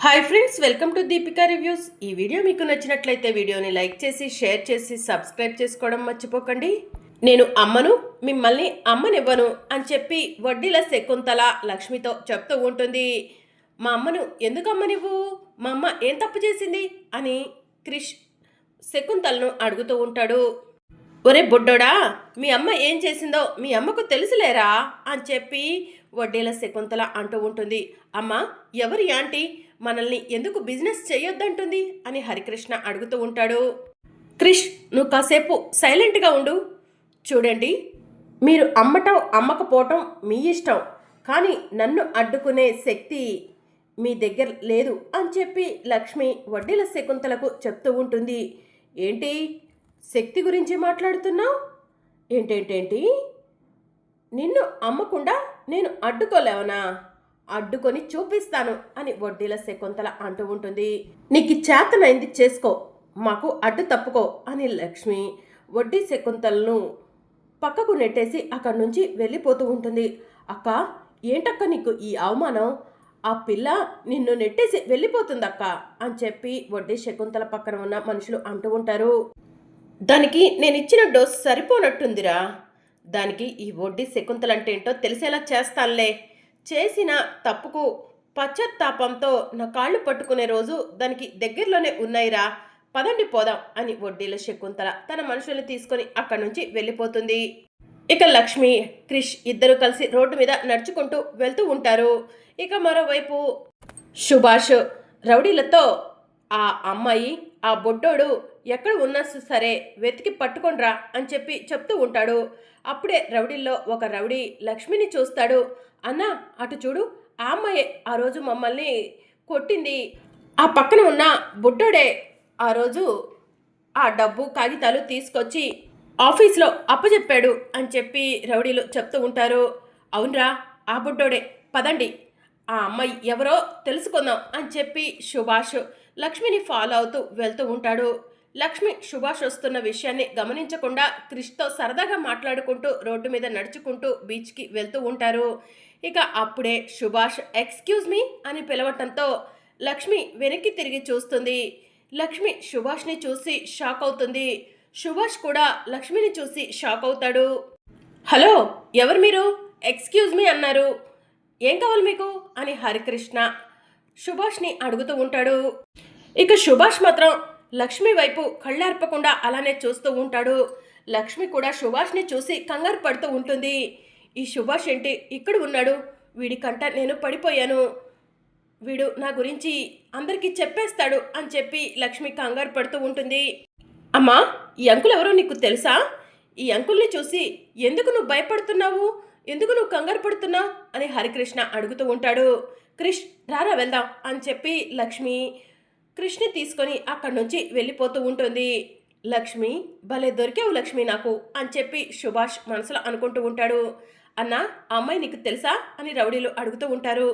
Hi friends, welcome to Deepika reviews. ఈ video మీకు నచ్చినట్లయితే వీడియోని లైక్ చేసి షేర్ చేసి సబ్స్క్రైబ్ చేసుకోవడం మర్చిపోకండి. నేను అమ్మను, మిమ్మల్ని అమ్మనివ్వను అని చెప్పి వడ్డీల శకుంతల లక్ష్మితో చెప్తూ ఉంటుంది. మా అమ్మను ఎందుకు అమ్మనివ్వు, మా అమ్మ ఏం తప్పు చేసింది అని క్రిష్ శకుంతలను అడుగుతూ ఉంటాడు. ఒరే బుడ్డోడా, మీ అమ్మ ఏం చేసిందో మీ అమ్మకు తెలుసులేరా అని చెప్పి వడ్డీల శకుంతల అంటూ ఉంటుంది. అమ్మ, ఎవరి ఆంటీ మనల్ని ఎందుకు బిజినెస్ చేయొద్దంటుంది అని హరికృష్ణ అడుగుతూ ఉంటాడు. క్రిష్, నువ్వు కాసేపు సైలెంట్గా ఉండు. చూడండి, మీరు అమ్మటం అమ్మకపోవటం మీ ఇష్టం, కానీ నన్ను అడ్డుకునే శక్తి మీ దగ్గర లేదు అని చెప్పి లక్ష్మి వడ్డీల శకుంతలకు చెప్తూ ఉంటుంది. ఏంటి శక్తి గురించి మాట్లాడుతున్నావు? ఏంటేంటేంటి, నిన్ను అమ్మకుండా నేను అడ్డుకోలేవనా? అడ్డుకొని చూపిస్తాను అని వడ్డీల శకుంతల అంటూ ఉంటుంది. నీకు చేతనైంది చేసుకో, మాకు అడ్డు తప్పుకో అని లక్ష్మి వడ్డీ శకుంతలను పక్కకు నెట్టేసి అక్కడి నుంచి వెళ్ళిపోతూ ఉంటుంది. అక్క, ఏంటక్క నీకు ఈ అవమానం? ఆ పిల్ల నిన్ను నెట్టేసి వెళ్ళిపోతుందక్క అని చెప్పి వడ్డీ శకుంతల పక్కన ఉన్న మనుషులు అంటూ ఉంటారు. దానికి నేను ఇచ్చిన డోస్ సరిపోనట్టుందిరా. దానికి ఈ వడ్డీ శకుంతల అంటే ఏంటో తెలిసేలా చేస్తానులే. చేసిన తప్పుకు పశ్చాత్తాపంతో నా కాళ్ళు పట్టుకునే రోజు దానికి దగ్గరలోనే ఉన్నాయిరా. పదండి పోదాం అని వడ్డీల శకుంతల తన మనుషుల్ని తీసుకొని అక్కడి నుంచి వెళ్ళిపోతుంది. ఇక లక్ష్మి, క్రిష్ ఇద్దరు కలిసి రోడ్డు మీద నడుచుకుంటూ వెళ్తూ ఉంటారు. ఇక మరోవైపు సుభాష్ రౌడీలతో ఆ అమ్మాయి, ఆ బొడ్డోడు ఎక్కడ ఉన్నా సరే వెతికి పట్టుకొనిరా అని చెప్పి చెప్తూ ఉంటాడు. అప్పుడే రౌడీల్లో ఒక రౌడీ లక్ష్మిని చూస్తాడు. అన్నా, అటు చూడు, ఆ అమ్మాయే ఆ రోజు మమ్మల్ని కొట్టింది. ఆ పక్కన ఉన్న బుడ్డోడే ఆ రోజు ఆ డబ్బు కాగితాలు తీసుకొచ్చి ఆఫీస్లో అప్పచెప్పాడు అని చెప్పి రౌడీలు చెప్తూ ఉంటారు. అవునరా, ఆ బుడ్డోడే, పదండి ఆ అమ్మాయి ఎవరో తెలుసుకుందాం అని చెప్పి సుభాష్ లక్ష్మిని ఫాలో అవుతూ వెళ్తూ ఉంటాడు. లక్ష్మి సుభాష్ వస్తున్న విషయాన్ని గమనించకుండా క్రిష్తో సరదాగా మాట్లాడుకుంటూ రోడ్డు మీద నడుచుకుంటూ బీచ్కి వెళ్తూ ఉంటారు. ఇక అప్పుడే సుభాష్ ఎక్స్క్యూజ్ మీ అని పిలవటంతో లక్ష్మి వెనక్కి తిరిగి చూస్తుంది. లక్ష్మి సుభాష్ని చూసి షాక్ అవుతుంది. సుభాష్ కూడా లక్ష్మిని చూసి షాక్ అవుతాడు. హలో, ఎవరు మీరు? ఎక్స్క్యూజ్ మీ అన్నారు, ఏం కావాలి మీకు అని హరికృష్ణ సుభాష్ని అడుగుతూ ఉంటాడు. ఇక సుభాష్ మాత్రం లక్ష్మి వైపు కళ్ళార్పకుండా అలానే చూస్తూ ఉంటాడు. లక్ష్మి కూడా సుభాష్ని చూసి కంగారు పడుతూ ఉంటుంది. ఈ సుభాష్ ఏంటి ఇక్కడ ఉన్నాడు? వీడికంట నేను పడిపోయాను, వీడు నా గురించి అందరికీ చెప్పేస్తాడు అని చెప్పి లక్ష్మి కంగారు పడుతూ ఉంటుంది. అమ్మా, ఈ అంకుల్ ఎవరో నీకు తెలుసా? ఈ అంకుల్ని చూసి ఎందుకు నువ్వు భయపడుతున్నావు, ఎందుకు నువ్వు కంగారు పడుతున్నావు అని హరికృష్ణ అడుగుతూ ఉంటాడు. క్రిష్, రారా వెళ్దాం అని చెప్పి లక్ష్మి క్రిష్ని తీసుకొని అక్కడి నుంచి వెళ్ళిపోతూ ఉంటుంది. లక్ష్మి, భలే దొరికావు లక్ష్మి నాకు అని చెప్పి సుభాష్ మనసులో అనుకుంటూ ఉంటాడు. అన్నా, ఆ అమ్మాయి నీకు తెలుసా అని రౌడీలు అడుగుతూ ఉంటారు.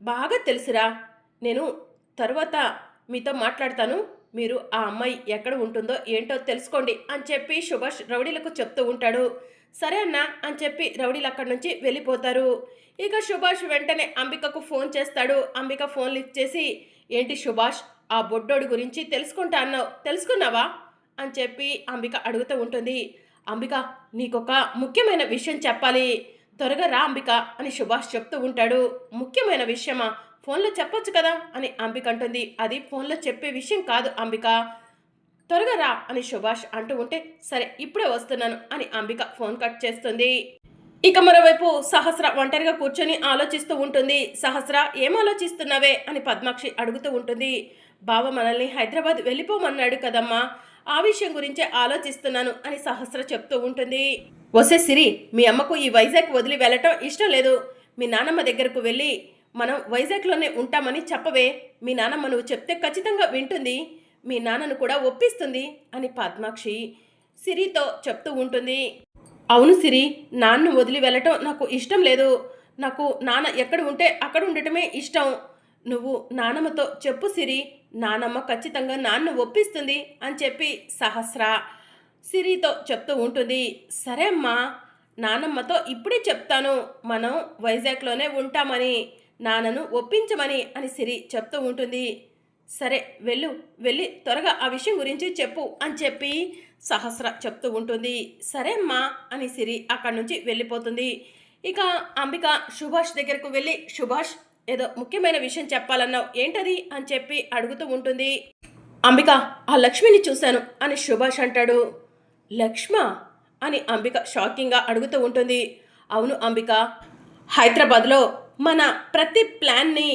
బాగా తెలుసురా, నేను తరువాత మీతో మాట్లాడతాను, మీరు ఆ అమ్మాయి ఎక్కడ ఉంటుందో ఏంటో తెలుసుకోండి అని చెప్పి సుభాష్ రౌడీలకు చెప్తూ ఉంటాడు. సరే అన్నా అని చెప్పి రౌడీలు అక్కడి నుంచి వెళ్ళిపోతారు. ఇక సుభాష్ వెంటనే అంబికకు ఫోన్ చేస్తాడు. అంబిక ఫోన్ లిఫ్ట్ చేసి, ఏంటి సుభాష్, ఆ బొడ్డోడి గురించి తెలుసుకుంటా అన్నావు, తెలుసుకున్నావా అని చెప్పి అంబిక అడుగుతూ ఉంటుంది. అంబిక, నీకొక ముఖ్యమైన విషయం చెప్పాలి, త్వరగా రా అంబిక అని సుభాష్ చెప్తూ ఉంటాడు. ముఖ్యమైన విషయమా? ఫోన్లో చెప్పొచ్చు కదా అని అంబిక అంటుంది. అది ఫోన్లో చెప్పే విషయం కాదు అంబిక, త్వరగా రా అని సుభాష్ అంటూ ఉంటే, సరే ఇప్పుడే వస్తున్నాను అని అంబిక ఫోన్ కట్ చేస్తుంది. ఇక మరోవైపు సహస్ర ఒంటరిగా కూర్చొని ఆలోచిస్తూ ఉంటుంది. సహస్ర, ఏం ఆలోచిస్తున్నావే అని పద్మాక్షి అడుగుతూ ఉంటుంది. బావ మనల్ని హైదరాబాద్ వెళ్ళిపోమన్నాడు కదమ్మా, ఆ విషయం గురించే ఆలోచిస్తున్నాను అని సహస్ర చెప్తూ ఉంటుంది. వసే సిరి, మీ అమ్మకు ఈ వైజాగ్ వదిలి వెళ్ళటం ఇష్టం లేదు. మీ నానమ్మ దగ్గరకు వెళ్ళి మనం వైజాగ్లోనే ఉంటామని చెప్పవే, మీ నానమ్మ నువ్వు చెప్తే ఖచ్చితంగా వింటుంది, మీ నాన్నను కూడా ఒప్పిస్తుంది అని పద్మాక్షి సిరితో చెప్తూ ఉంటుంది. అవును సిరి, నాన్ను వదిలి వెళ్ళటం నాకు ఇష్టం లేదు. నాకు నాన్న ఎక్కడ ఉంటే అక్కడ ఉండటమే ఇష్టం. నువ్వు నానమ్మతో చెప్పు సిరి, నానమ్మ ఖచ్చితంగా నాన్ను ఒప్పిస్తుంది అని చెప్పి సహస్ర సిరితో చెప్తూ ఉంటుంది. సరే అమ్మా, నానమ్మతో ఇప్పుడే చెప్తాను మనం వైజాగ్లోనే ఉంటామని. నాన్నను ఒప్పించమని అని సిరి చెప్తూ ఉంటుంది. సరే వెళ్ళి త్వరగా ఆ విషయం గురించి చెప్పు అని చెప్పి సహస్ర చెప్తూ ఉంటుంది. సరే అమ్మా అని సిరి అక్కడి నుంచి వెళ్ళిపోతుంది. ఇక అంబిక సుభాష్ దగ్గరకు వెళ్ళి, సుభాష్ ఏదో ముఖ్యమైన విషయం చెప్పాలన్నావు, ఏంటది అని చెప్పి అడుగుతూ ఉంటుంది. అంబిక, ఆ లక్ష్మిని చూశాను అని సుభాష్ అంటాడు. లక్ష్మ అని అంబిక షాకింగ్గా అడుగుతూ ఉంటుంది. అవును అంబిక, హైదరాబాద్లో మన ప్రతి ప్లాన్ని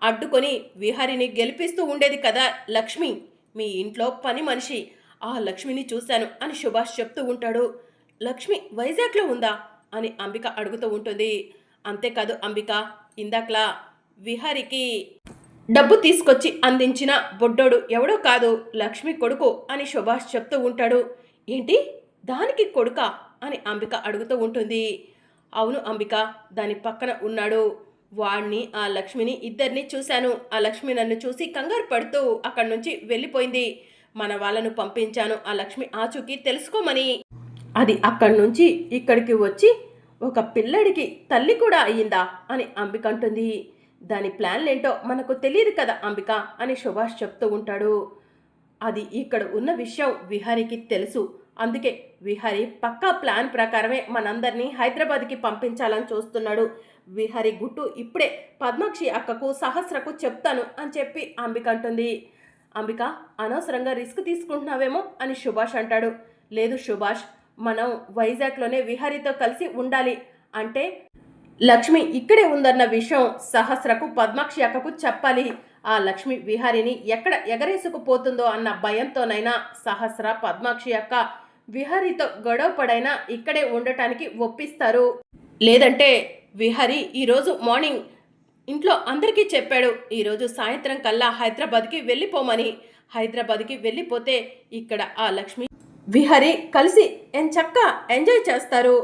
అడ్డుకొని విహారిని గెలిపిస్తూ ఉండేది కదా లక్ష్మి, మీ ఇంట్లో పని మనిషి. ఆ లక్ష్మిని చూశాను అని సుభాష్ చెప్తూ ఉంటాడు. లక్ష్మి వైజాగ్లో ఉందా అని అంబిక అడుగుతూ ఉంటుంది. అంతేకాదు అంబిక, ఇందాకలా విహారికి డబ్బు తీసుకొచ్చి అందించిన బొడ్డోడు ఎవడో కాదు, లక్ష్మి కొడుకు అని సుభాష్ చెప్తూ ఉంటాడు. ఏంటి, దానికి కొడుకా అని అంబిక అడుగుతూ ఉంటుంది. అవును అంబిక, దాని పక్కన ఉన్నాడు. వాణ్ణి ఆ లక్ష్మిని ఇద్దరిని చూశాను. ఆ లక్ష్మి నన్ను చూసి కంగారు పడుతూ అక్కడి నుంచి వెళ్ళిపోయింది. మన వాళ్ళను పంపించాను ఆ లక్ష్మి ఆచూకీ తెలుసుకోమని. అది అక్కడి నుంచి ఇక్కడికి వచ్చి ఒక పిల్లడికి తల్లి కూడా అయ్యిందా అని అంబిక అంటుంది. దాని ప్లాన్లేంటో మనకు తెలియదు కదా అంబిక అని సుభాష్ చెప్తూ ఉంటాడు. అది ఇక్కడ ఉన్న విషయం విహారికి తెలుసు. అందుకే విహారీ పక్కా ప్లాన్ ప్రకారమే మనందరినీ హైదరాబాద్కి పంపించాలని చూస్తున్నాడు. విహారీ గుట్టు ఇప్పుడే పద్మాక్షి అక్కకు సహస్రకు చెప్తాను అని చెప్పి అంబిక అంటుంది. అంబిక, అనవసరంగా రిస్క్ తీసుకుంటున్నావేమో అని సుభాష్ అంటాడు. లేదు సుభాష్, మనం వైజాగ్లోనే విహారీతో కలిసి ఉండాలి. అంటే లక్ష్మి ఇక్కడే ఉందన్న విషయం సహస్రకు పద్మాక్షి అక్కకు చెప్పాలి. ఆ లక్ష్మి విహారిని ఎక్కడ ఎగరేసుకుపోతుందో అన్న భయంతోనైనా సహస్ర పద్మాక్షి అక్క విహారీతో గొడవ పడైనా ఇక్కడే ఉండటానికి ఒప్పిస్తారు. లేదంటే విహారీ ఈరోజు మార్నింగ్ ఇంట్లో అందరికీ చెప్పాడు, ఈరోజు సాయంత్రం కల్లా హైదరాబాద్కి వెళ్ళిపోమని. హైదరాబాద్కి వెళ్ళిపోతే ఇక్కడ ఆ లక్ష్మి విహారీ కలిసి ఎంచక్కా ఎంజాయ్ చేస్తారు.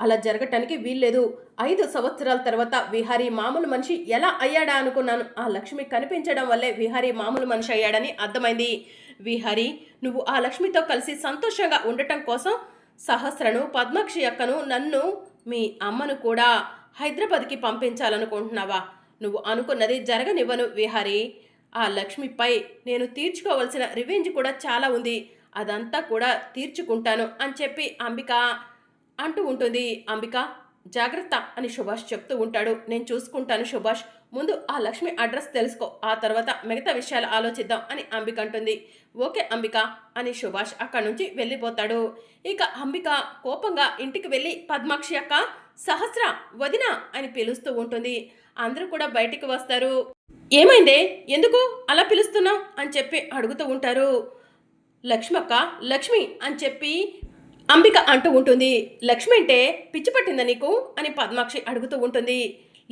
అలా జరగటానికి వీల్లేదు. 5 సంవత్సరాల తర్వాత విహారీ మామూలు మనిషి ఎలా అయ్యాడా అనుకున్నాను. ఆ లక్ష్మి కనిపించడం వల్లే విహారీ మామూలు మనిషి అయ్యాడని అర్థమైంది. విహారీ, నువ్వు ఆ లక్ష్మితో కలిసి సంతోషంగా ఉండటం కోసం సహస్రను, పద్మాక్షి అక్కను, నన్ను, మీ అమ్మను కూడా హైదరాబాద్కి పంపించాలనుకుంటున్నావా? నువ్వు అనుకున్నది జరగనివ్వను విహారీ. ఆ లక్ష్మిపై నేను తీర్చుకోవాల్సిన రివెంజ్ కూడా చాలా ఉంది. అదంతా కూడా తీర్చుకుంటాను అని చెప్పి అంబిక అంటూ ఉంటుంది. అంబిక, జాగ్రత్త అని సుభాష్ చెప్తూ ఉంటాడు. నేను చూసుకుంటాను సుభాష్, ముందు ఆ లక్ష్మి అడ్రస్ తెలుసుకో, ఆ తర్వాత మిగతా విషయాలు ఆలోచిద్దాం అని అంబిక అంటుంది. ఓకే అంబిక అని సుభాష్ అక్కడి నుంచి వెళ్ళిపోతాడు. ఇక అంబిక కోపంగా ఇంటికి వెళ్ళి పద్మాక్షి అక్క, సహస్ర, వదిన అని పిలుస్తూ ఉంటుంది. అందరూ కూడా బయటికి వస్తారు. ఏమైందే, ఎందుకు అలా పిలుస్తున్నావు అని చెప్పి అడుగుతూ ఉంటారు. లక్ష్మక్క, లక్ష్మి అని చెప్పి అంబిక అంటూ ఉంటుంది. లక్ష్మి అంటే పిచ్చి పట్టిందా నీకు అని పద్మాక్షి అడుగుతూ ఉంటుంది.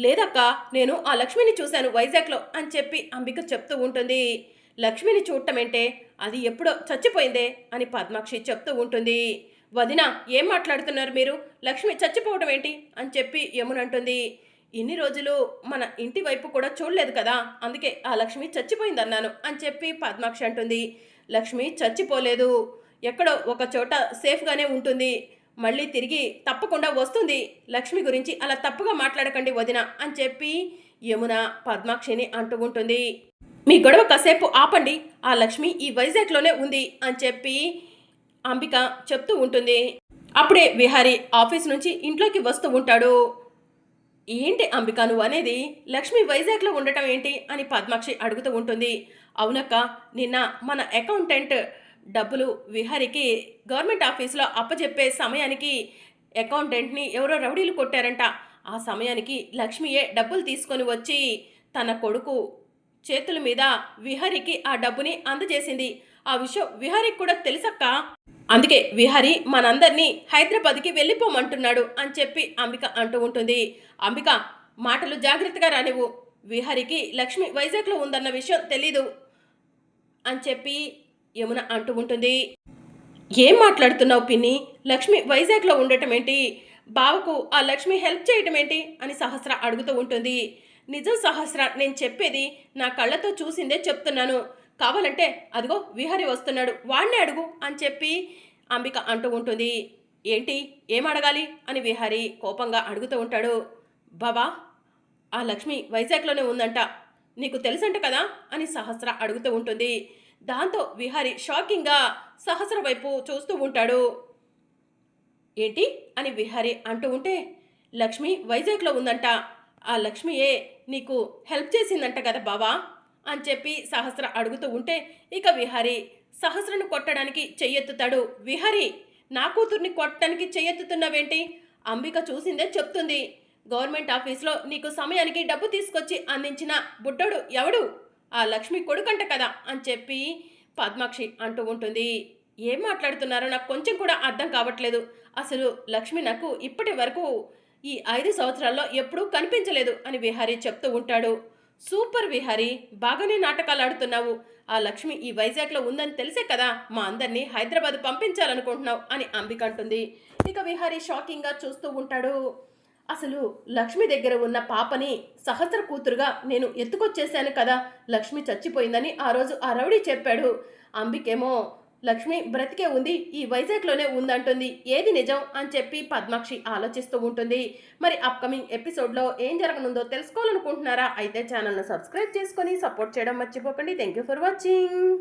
లేదక్క, నేను ఆ లక్ష్మిని చూశాను వైజాగ్లో అని చెప్పి అంబిక చెప్తూ ఉంటుంది. లక్ష్మిని చూడటం ఏంటే, అది ఎప్పుడో చచ్చిపోయిందే అని పద్మాక్షి చెప్తూ ఉంటుంది. వదిన, ఏం మాట్లాడుతున్నారు మీరు? లక్ష్మి చచ్చిపోవడం ఏంటి అని చెప్పి యమున అంటుంది. ఇన్ని రోజులు మన ఇంటి వైపు కూడా చూడలేదు కదా, అందుకే ఆ లక్ష్మి చచ్చిపోయిందన్నాను అని చెప్పి పద్మాక్షి అంటుంది. లక్ష్మి చచ్చిపోలేదు, ఎక్కడో ఒక చోట సేఫ్గానే ఉంటుంది, మళ్ళీ తిరిగి తప్పకుండా వస్తుంది. లక్ష్మి గురించి అలా తప్పుగా మాట్లాడకండి వదిన అని చెప్పి యమున పద్మాక్షిని అంటూ ఉంటుంది. మీ గొడవ కాసేపు ఆపండి, ఆ లక్ష్మి ఈ వైజాగ్లోనే ఉంది అని చెప్పి అంబిక చెప్తూ ఉంటుంది. అప్పుడే విహారీ ఆఫీస్ నుంచి ఇంట్లోకి వస్తూ ఉంటాడు. ఏంటి అంబిక నువ్వు అనేది, లక్ష్మి వైజాగ్లో ఉండటం ఏంటి అని పద్మాక్షి అడుగుతూ ఉంటుంది. అవునక్క, నిన్న మన అకౌంటెంట్ డబ్బులు విహారికి గవర్నమెంట్ ఆఫీస్లో అప్పచెప్పే సమయానికి అకౌంటెంట్ని ఎవరో రౌడీలు కొట్టారంట. ఆ సమయానికి లక్ష్మియే డబ్బులు తీసుకొని వచ్చి తన కొడుకు చేతుల మీద విహారికి ఆ డబ్బుని అందజేసింది. ఆ విషయం విహారికి కూడా తెలుసక్క, అందుకే విహారీ మనందరినీ హైదరాబాద్కి వెళ్ళిపోమంటున్నాడు అని చెప్పి అంబిక అంటూ ఉంటుంది. అంబిక, మాటలు జాగ్రత్తగా రానివ్వు, విహారికి లక్ష్మి వైజాగ్లో ఉందన్న విషయం తెలీదు అని చెప్పి యమున అంటూ ఉంటుంది. ఏం మాట్లాడుతున్నావు పిన్ని, లక్ష్మి వైజాగ్లో ఉండటం ఏంటి, బావకు ఆ లక్ష్మి హెల్ప్ చేయటం ఏంటి అని సహస్ర అడుగుతూ ఉంటుంది. నిజం సహస్ర, నేను చెప్పేది నా కళ్ళతో చూసిందే చెప్తున్నాను, కావాలంటే అదిగో విహారీ వస్తున్నాడు, వాడినే అడుగు అని చెప్పి అంబిక అంటూ ఉంటుంది. ఏంటి, ఏం అడగాలి అని విహారీ కోపంగా అడుగుతూ ఉంటాడు. బాబా, ఆ లక్ష్మి వైజాగ్లోనే ఉందంట, నీకు తెలుసంట కదా అని సహస్ర అడుగుతూ ఉంటుంది. దాంతో విహారి షాకింగ్గా సహస్ర వైపు చూస్తూ ఉంటాడు. ఏంటి అని విహారి అంటూ ఉంటే, లక్ష్మి వైజాగ్లో ఉందంట, ఆ లక్ష్మియే నీకు హెల్ప్ చేసిందంట కదా బావా అని చెప్పి సహస్ర అడుగుతూ ఉంటే, ఇక విహారి సహస్రను కొట్టడానికి చెయ్యెత్తుతాడు. విహారి, నా కూతుర్ని కొట్టడానికి చెయ్యెత్తుతున్నావేంటి? అంబిక చూసిందే చెప్తుంది. గవర్నమెంట్ ఆఫీస్లో నీకు సమయానికి డబ్బు తీసుకొచ్చి అందించిన బుడ్డోడు ఎవడు? ఆ లక్ష్మి కొడుకంట కదా అని చెప్పి పద్మాక్షి అంటూ ఉంటుంది. ఏం మాట్లాడుతున్నారో నాకు కొంచెం కూడా అర్థం కావట్లేదు. అసలు లక్ష్మి నాకు ఇప్పటి వరకు ఈ 5 సంవత్సరాల్లో ఎప్పుడూ కనిపించలేదు అని విహారీ చెప్తూ ఉంటాడు. సూపర్ విహారీ, బాగానే నాటకాలు ఆడుతున్నావు. ఆ లక్ష్మి ఈ వైజాగ్లో ఉందని తెలిసే కదా మా అందరినీ హైదరాబాద్ పంపించాలనుకుంటున్నావు అని అంబిక అంటుంది. ఇక విహారీ షాకింగ్గా చూస్తూ ఉంటాడు. అసలు లక్ష్మి దగ్గర ఉన్న పాపని సహస్ర కూతురుగా నేను ఎత్తుకొచ్చేసాను కదా, లక్ష్మి చచ్చిపోయిందని ఆ రోజు ఆ రౌడీ చెప్పాడు. అంబికేమో లక్ష్మి బ్రతికే ఉంది, ఈ వైజాగ్లోనే ఉందంటుంది. ఏది నిజం అని చెప్పి పద్మాక్షి ఆలోచిస్తూ ఉంటుంది. మరి అప్కమింగ్ ఎపిసోడ్లో ఏం జరగనుందో తెలుసుకోవాలనుకుంటున్నారా? అయితే ఛానల్ను సబ్స్క్రైబ్ చేసుకొని సపోర్ట్ చేయడం మర్చిపోకండి. Thank you for watching.